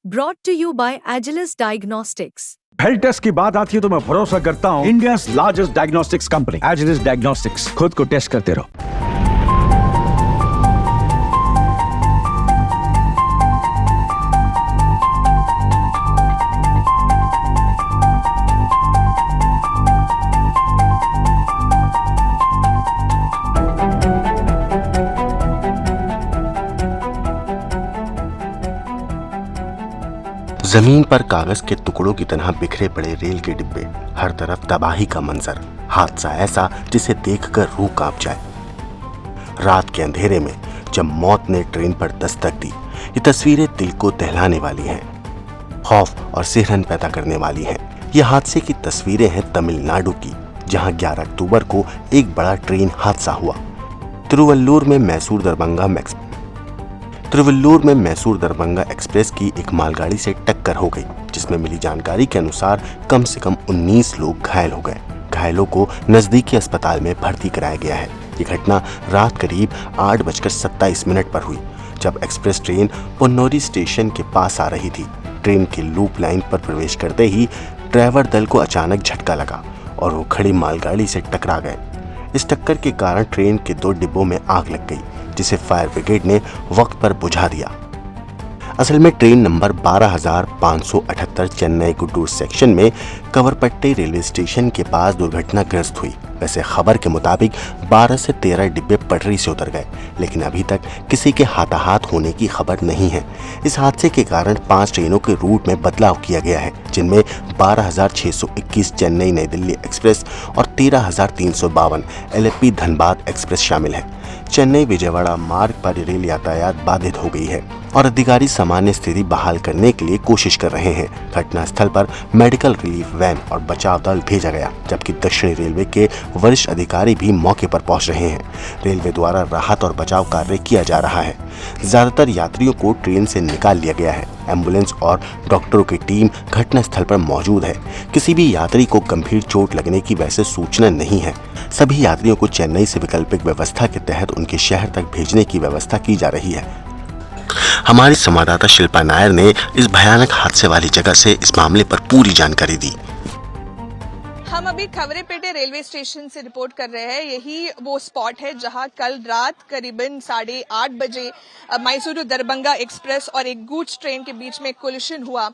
Brought to you by Agilus Diagnostics. Health test की बात आती है तो मैं भरोसा करता हूँ India largest diagnostics company Agilus diagnostics. खुद को टेस्ट करते रहो। जमीन पर कागज के टुकड़ों की तरह बिखरे पड़े रेल के डिब्बे, हर तरफ तबाही का मंजर, हादसा ऐसा जिसे देखकर रूह कांप जाए। रात के अंधेरे में जब मौत ने ट्रेन पर दस्तक दी, ये तस्वीरें दिल को दहलाने वाली हैं, खौफ और सिहरन पैदा करने वाली हैं। ये हादसे की तस्वीरें हैं तमिलनाडु की, जहां 11 अक्टूबर को एक बड़ा ट्रेन हादसा हुआ। तिरुवल्लुर में मैसूर दरभंगा एक्सप्रेस की एक मालगाड़ी से टक्कर हो गई, जिसमें मिली जानकारी के अनुसार कम से कम 19 लोग घायल हो गए। घायलों को नजदीकी अस्पताल में भर्ती कराया गया है। ये घटना रात करीब 8:27 पर हुई, जब एक्सप्रेस ट्रेन पोन्नोरी स्टेशन के पास आ रही थी। ट्रेन के लूप लाइन पर प्रवेश करते ही ड्राइवर दल को अचानक झटका लगा और वो खड़ी मालगाड़ी से टकरा गए। इस टक्कर के कारण ट्रेन के 2 डिब्बों में आग लग गई, जिसे फायर ब्रिगेड ने वक्त पर बुझा दिया। असल में ट्रेन नंबर 12,578 चेन्नई गुड्डूर सेक्शन में कवरपट्टी रेलवे स्टेशन के पास दुर्घटनाग्रस्त हुई। वैसे खबर के मुताबिक 12 से 13 डिब्बे पटरी से उतर गए, लेकिन अभी तक किसी के हाथाहाथ होने की खबर नहीं है। इस हादसे के कारण 5 ट्रेनों के रूट में बदलाव किया गया है, जिनमें 12,621 चेन्नई नई दिल्ली एक्सप्रेस और 13,352 एलेप्पी धनबाद एक्सप्रेस शामिल है। चेन्नई विजयवाड़ा मार्ग पर रेल यातायात बाधित हो गई है और अधिकारी सामान्य स्थिति बहाल करने के लिए कोशिश कर रहे हैं। घटनास्थल पर मेडिकल रिलीफ वैन और बचाव दल भेजा गया, जबकि दक्षिणी रेलवे के वरिष्ठ अधिकारी भी मौके पर पहुंच रहे हैं। रेलवे द्वारा राहत और बचाव कार्य किया जा रहा है। ज्यादातर यात्रियों को ट्रेन से निकाल लिया गया है। एम्बुलेंस और डॉक्टरों की टीम घटनास्थल पर मौजूद है। किसी भी यात्री को गंभीर चोट लगने की वैसे सूचना नहीं है। सभी यात्रियों को चेन्नई से वैकल्पिक व्यवस्था के तहत उनके शहर तक भेजने की व्यवस्था की जा रही है। हमारी संवाददाता शिल्पा नायर ने इस भयानक हादसे वाली जगह से इस मामले पर पूरी जानकारी दी। हम अभी खवरेपेटे रेलवे स्टेशन से रिपोर्ट कर रहे हैं। यही वो स्पॉट है जहां कल रात करीबन 8:30 बजे मैसूरू दरभंगा एक्सप्रेस और एक गुड्स ट्रेन के बीच में कोलिशन हुआ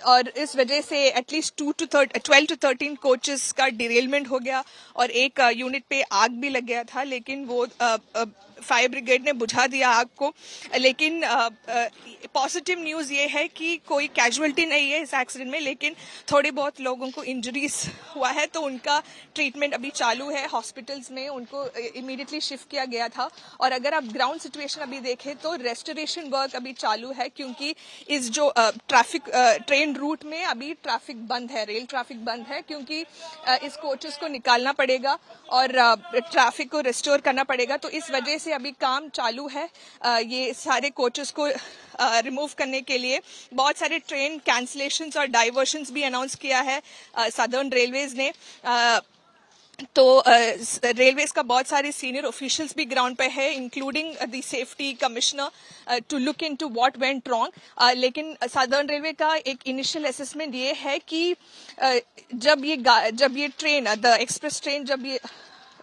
और इस वजह से एटलीस्ट 12 to 13 कोचेस का डिरेलमेंट हो गया और एक यूनिट पे आग भी लग गया था, लेकिन वो फायर ब्रिगेड ने बुझा दिया आग को। लेकिन पॉजिटिव न्यूज़ ये है कि कोई कैजुअलिटी नहीं है इस एक्सीडेंट में, लेकिन थोड़े बहुत लोगों को इंजरीज हुआ है, तो उनका ट्रीटमेंट अभी चालू है हॉस्पिटल्स में। उनको इमीडिएटली शिफ्ट किया गया था और अगर आप ग्राउंड सिचुएशन अभी देखें तो रेस्टोरेशन वर्क अभी चालू है, क्योंकि इस जो ट्रैफिक ट्रेन रूट में अभी ट्रैफिक बंद है, रेल ट्रैफिक बंद है, क्योंकि इस कोचेस को निकालना पड़ेगा और ट्रैफिक को रिस्टोर करना पड़ेगा। तो इस वजह से अभी काम चालू है ये सारे कोचेस को रिमूव करने के लिए। बहुत सारे ट्रेन कैंसलेशंस और डाइवर्शंस भी अनाउंस किया है सदर्न रेलवेज ने। तो रेलवेज का बहुत सारे सीनियर ऑफिशियल्स भी ग्राउंड पे है, including the safety commissioner, to look into what went wrong. लेकिन सदर्न रेलवे का एक इनिशियल असेसमेंट ये है कि जब ये ट्रेन द एक्सप्रेस ट्रेन जब ये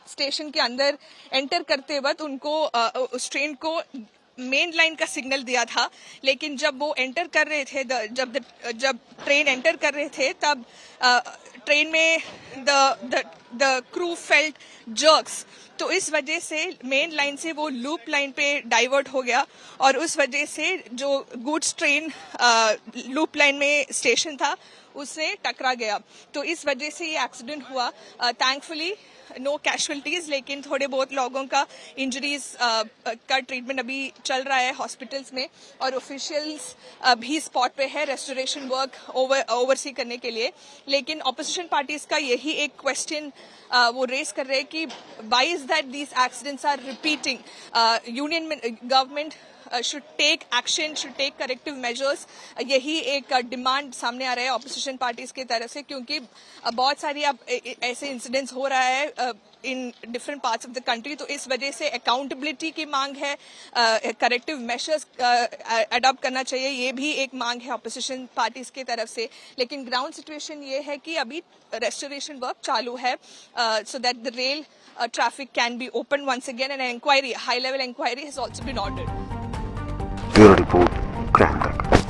स्टेशन के अंदर एंटर करते वक्त उनको उस ट्रेन को मेन लाइन का सिग्नल दिया था, लेकिन जब वो एंटर कर रहे थे जब ट्रेन एंटर कर रहे थे तब ट्रेन में द क्रू फेल्ट जर्क्स, तो इस वजह से मेन लाइन से वो लूप लाइन पे डाइवर्ट हो गया और उस वजह से जो गुड्स ट्रेन लूप लाइन में स्टेशन था उससे टकरा गया। तो इस वजह से ये एक्सीडेंट हुआ। थैंकफुली नो कैजुअलिटीज, लेकिन थोड़े बहुत लोगों का इंजरीज का ट्रीटमेंट अभी चल रहा है हॉस्पिटल्स में और ऑफिशियल्स भी स्पॉट पे है रेस्टोरेशन वर्क ओवरसी करने के लिए। लेकिन ऑपोजिशन पार्टीज का यही एक क्वेश्चन वो रेस कर रहे हैं कि why is that these accidents are repeating. Union government should take action, should take corrective measures. यही एक डिमांड सामने आ रहा है ऑपोजिशन पार्टीज की तरफ से, क्योंकि बहुत सारी अब ऐसे इंसिडेंट्स हो रहा है in different parts of the country. तो इस वजह से अकाउंटेबिलिटी की मांग है, करेक्टिव मेजर्स अडॉप्ट करना चाहिए, ये भी एक मांग है ऑपोजिशन पार्टीज की तरफ से। लेकिन ग्राउंड सिचुएशन ये है कि अभी रेस्टोरेशन वर्क चालू है, so that the rail traffic can be opened once again, and an inquiry, high level inquiry has also been ordered. Bureau report, crime तक।